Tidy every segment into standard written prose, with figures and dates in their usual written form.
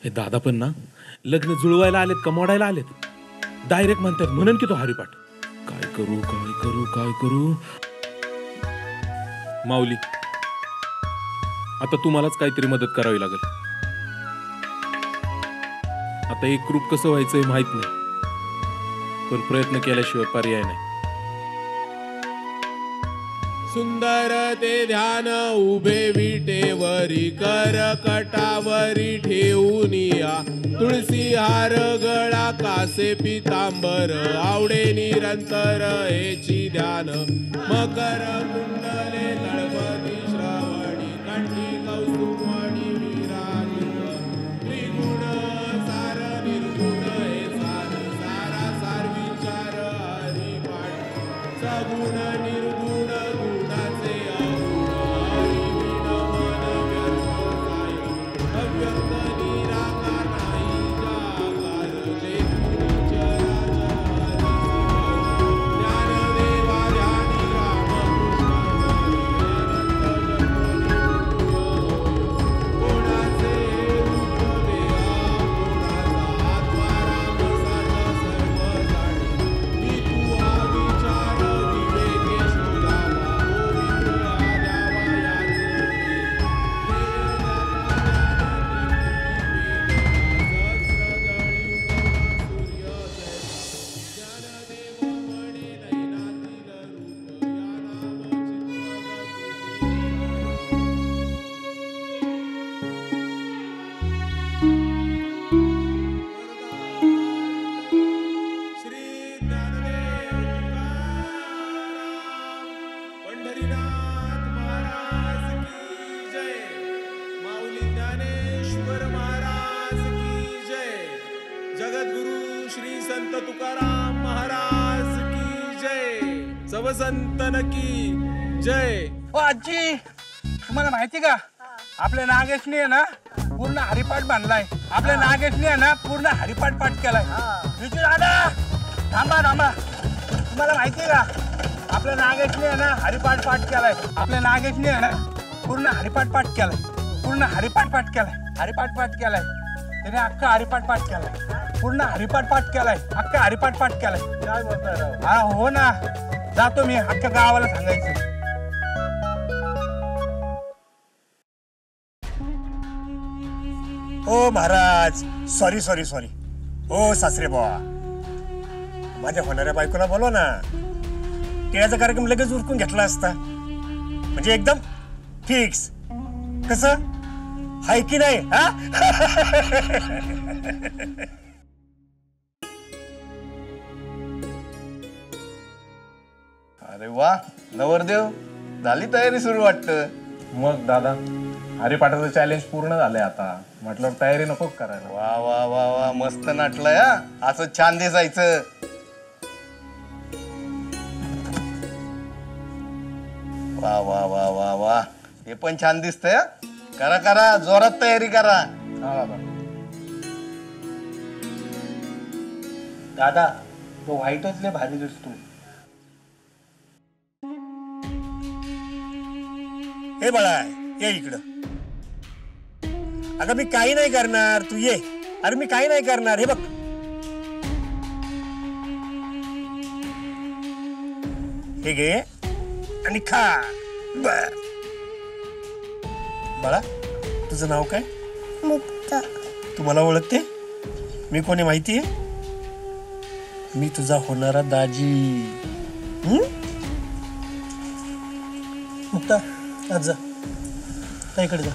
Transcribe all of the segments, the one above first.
हे दादा पण ना लग्न जुळवायला आलेत का मोडायला आलेत डायरेक्ट म्हणतात म्हणून की तो हरिपाठ काय करू काय करू काय करू माऊली आता तुम्हालाच काहीतरी मदत करावी लागेल आता एक रूप कसं व्हायचंय माहित नाही पण प्रयत्न केल्याशिवाय पर्याय नाही सुंदर ते ध्यान उभे विटेवरी कर कटावरी ठेवून या तुळसी हार गळा कासे पितांबर आवडे निरंतर हेची ध्यान मकर कुंडले तळपती श्रावणी कंठी कौस्तुभवाणी विराजित त्रिगुण सार निर्गुण हे सार सारा सार विचार हरिपाठ सगुण निर्गुण संतन की जय. आजी तुम्हाला माहिती का आपल्या नागेशने आहे ना पूर्ण हरिपाठ बांधलाय आपल्या नागेशने आहे ना पूर्ण हरिपाठ पाठ केलाय विजू दादा थांबा थांबा तुम्हाला माहिती का आपल्या नागेशने आहे ना हरिपाठ पाठ केलाय आपल्या नागेशने आहे ना पूर्ण हरिपाठ पाठ केलाय पूर्ण हरिपाठ पाठ केलाय हरिपाठ पाठ केलाय त्याने अख्खा हरिपाठ पाठ केलाय पूर्ण हरिपाठ पाठ केलाय अख्खा हरिपाठ पाठ केलाय काय बोलताय हा हो ना जातो मी अख्ख्या गावाला सांगायचं. ओ महाराज सॉरी सॉरी सॉरी ओ सासरे बाबा माझ्या होणाऱ्या बायकोला बोलवा ना टिळाचा कार्यक्रम लगेच उरकून घेतला असता म्हणजे एकदम फिक्स कसं हाय की नाही हा अरे वा नवरदेव झाली तयारी सुरू वाटतं मग दादा हरिपाठाचं चॅलेंज पूर्ण झालंय आता म्हटलं तयारी नको करायला. वा वा वा वा मस्त नाटलंय हा असं छान दिसायचं. वा वा वा वा वा हे पण छान दिसतंय करा करा जोरात तयारी करा. दादा तो व्हाईटच लय भारी दिसतो. हे बाळा ये इकडं. अगं मी काही नाही करणार तू ये. अरे मी काही नाही करणार हे बघ हे घे आणि खा. बर बाळा तुझं नाव काय? मुक्ता. तू मला ओळखते मी कोणी माहितीये? मी तुझा होणारा दाजी. मुक्ता आज जा इकडे जा.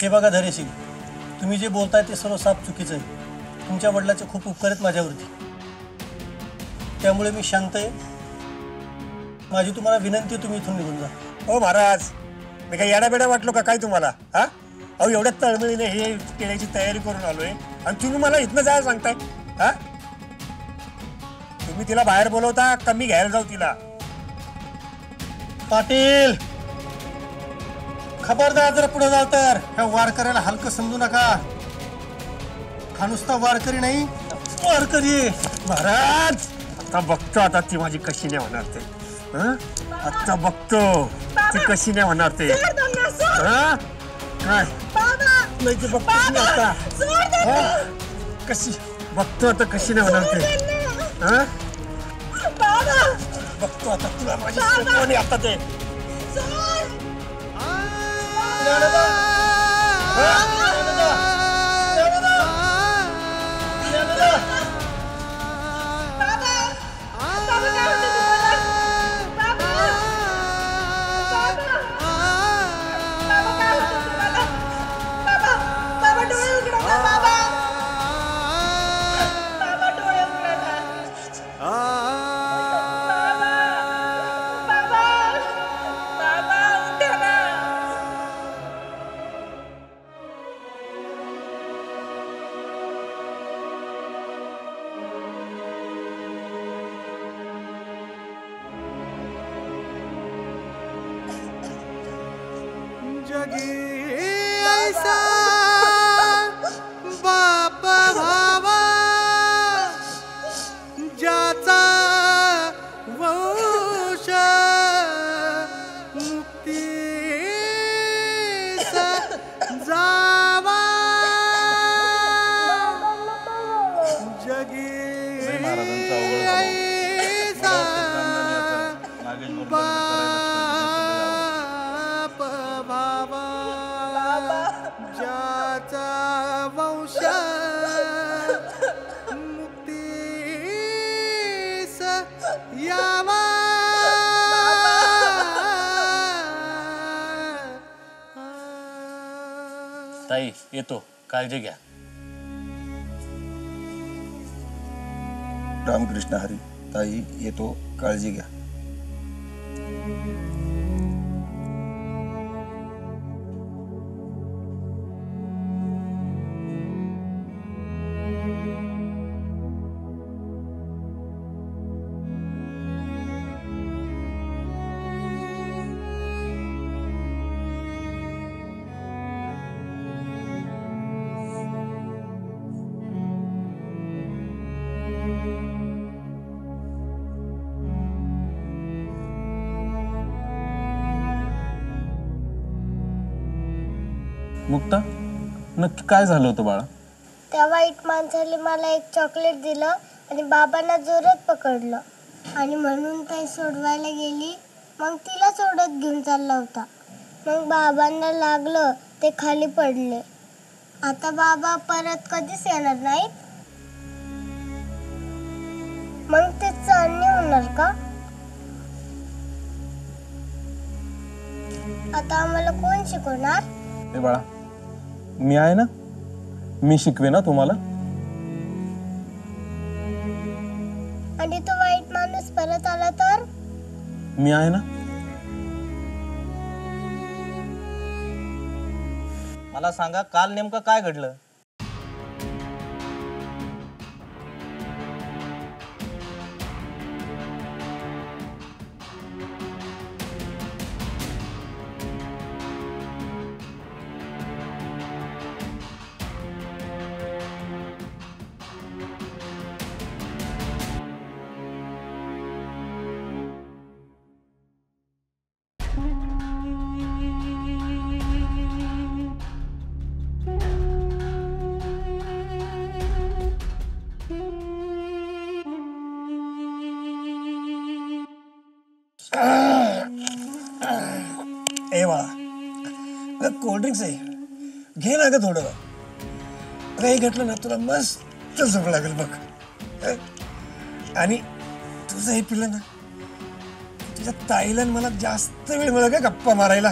हे बघा धैर्यशील तुम्ही जे बोलताय ते सर्व साफ चुकीचं आहे. तुमच्या वडिलाचे खूप उपकार आहेत माझ्यावरती त्यामुळे मी शांत आहे. माझी तुम्हाला विनंती तुम्ही इथून निघून जा. हो महाराज मी काही येडाबेडा वाटलो का काय तुम्हाला? हा अहो एवढ्या तळमळीने हे केल्याची तयारी करून आलोय आणि तुम्ही मला इथनं जायला सांगताय. हा तुम्ही तिला बाहेर बोलवता कमी घ्यायला जाऊ तिला. पाटील खबरदार जरा पुढे जाव तर ह्या वारकऱ्याला हलकं समजू नका. हा नुसता वारकरी नाही वारकरी. महाराज आता बघतो आता ती माझी कशी नाही होणार ते. आता बघतो ती कशी नाही होणार ते. काय नाही ते बघतो मी आता हा? कशी बघतो आता कशी नाही होणार ते हा? बघतो आता तुला माझी कोण आहे आता ते ताई येतो, काळजी घ्या. रामकृष्ण हरी. ताई येतो, काळजी घ्या. मुक्ता, नक्की काय झालं होतं बाळा? त्या वाईट माणसाने मला एक चॉकलेट दिलं आणि बाबांना जोरात पकडलं आणि म्हणून ताई सोडवायला गेली. मग तिला सोडत घेऊन चालला होता. मग बाबांना लागलं, ते खाली पडले. आता बाबा परत कधीच येणार नाहीत. मग ते चालणे होणार का? आता आम्हाला कोण शिकवणार? हे बाळा, मी आहे ना, मी शिकवे ना तुम्हाला. आणि तो वाईट माणूस परत आला तर? मी आहे ना. मला सांगा, काल नेमकं काय घडलं? ए बाळा, कोल्ड्रिंक्स आहे, घे ना ग थोडं. काही घेतलं ना तुला मस्त झोप लागेल बघ. आणि तुझं हे पिलं ना, तुझ्या ताईला मला जास्त वेळ मिळेल का गप्पा मारायला.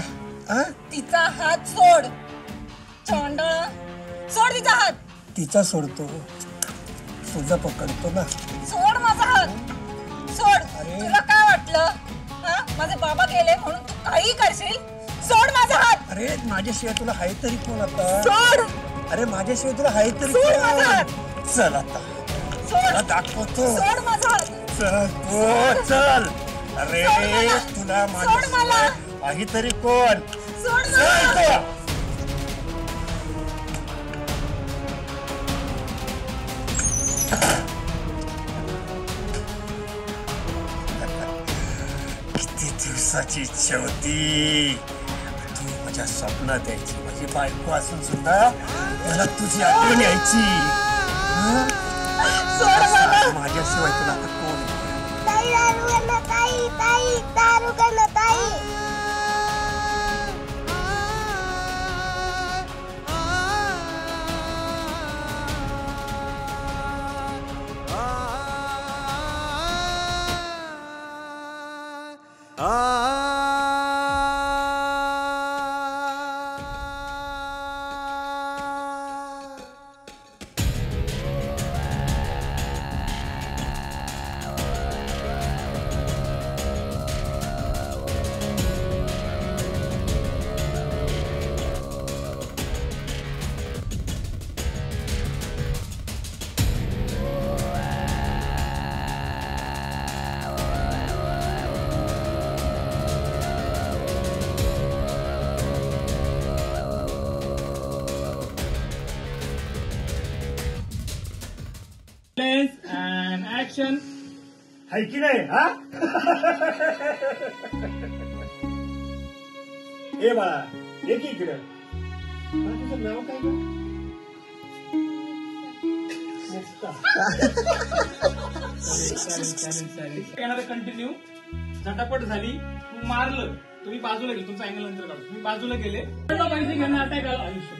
तिचा हात सोड, चोंडळ सोड तिचा हात. तिचा सोडतो, तुझा पकडतो ना. सोड माझा हात, सोड. तुला काय वाटलं? माझे बाबा गेले म्हणून तू काही करशील? सोड माझा हात. अरे माझ्याशिवाय तुला हाय तरी कोण आता? सोड. अरे माझ्याशिवाय तुला हाय तरी सोड माझा हात. चल आता सोड. दाखवतो. सोड माझा हात. चल चल. अरे तुला माझ्याशिवाय आहे तरी कोण? सोड मला. किती दिवसाची इच्छा होती, तू माझ्या स्वप्नात यायची माझी बायको असून सुद्धा मला तुझी आठवण यायची. हं? माझ्याशिवाय तुला आता कोण आहे? ताई दारू करणं ताई ताई दारू करणं ताई. हाय की नाही हा? हे बाळा हे की इकडं. तुझं नाव काय गं? कंटिन्यू झटापट झाली, तू मारलं, तुम्ही बाजूला गेले, तुमचा अँगल नंतर काढू, तुम्ही बाजूला गेले, पैसे घेणं अटॅक आला आयुष्य,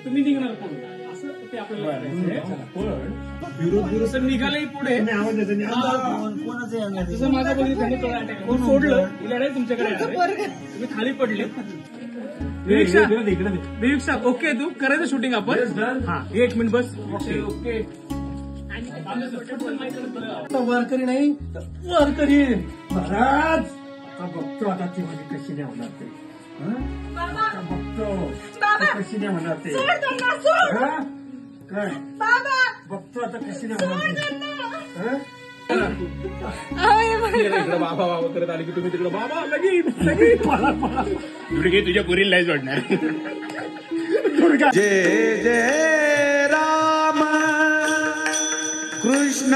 तुम्ही निघणार पुढे, असं ते आपल्याला विरोध निघालही पुढे. जसं माझा बघितलं कोण सोडलं ही लढाई तुमच्याकडे तुम्ही खाली पडले. विवेक्षा ओके, तू करायचं शूटिंग आपण. हा 1 मिनिट बस. ओके वारकरी नाही वारकरी महाराज. आता बघतो आता ती माझी कशी नाही होणार ते. बघतो कशी नाही होणार ते. काय बघतो आता कशी नाही होणार इकडे बाबा बाबा करत आले की तुम्ही तिकडे बाबा लगेच दुर्गे तुझ्या पुरीला नाही जोडणार. दुर्गा जय जय राम कृष्ण